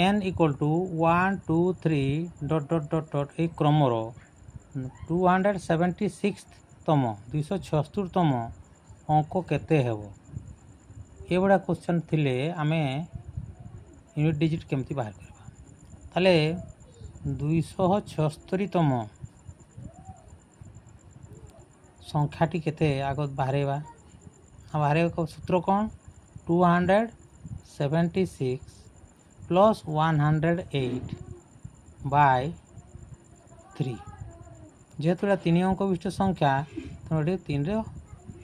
n equal to 1 2 3 डट डट डट डट এই ক্রমর 276তম 276তম অঙ্ক কেতে ହେବ ଏଭଳିଆ क्वेश्चन ଥିଲେ ଆମେ यूनिट डिजिट केमती बाहर करवा ताले 276तम संख्याटी केते आगत बाहरेवा बाहर सूत्र कौन 276 प्लस 108 बाय 3 जेहेतु तीन अंक विशिष्ट संख्या तेणु ये 3 रे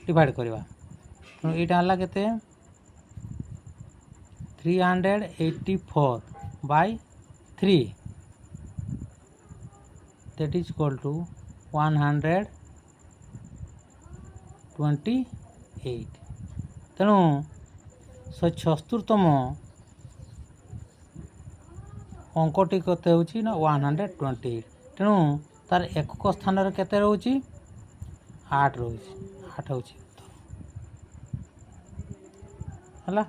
डिवाइड करवा तेणु यहाँ केते 384 by 3 that is equal to 128 तेणु 176तम अंकटी केते होची ना 128 तेणु तार एकक स्थान रे केते रहउची 8 रहउची 8 होची हला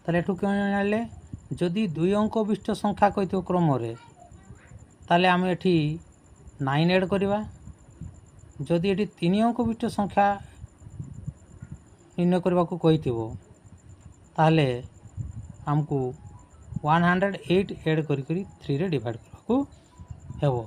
ताले एठू क्यों जानले जदि दुई अंक विशिष्ट संख्या कहितो क्रम रे ताले आम एठी 9 ऐड करवा जदि एठी 3 अंक विशिष्ट संख्या निर्णय करबा को कहिथिबो ताले हमको 108 ऐड करी 3 रे डिवाइड करबा को हेबो।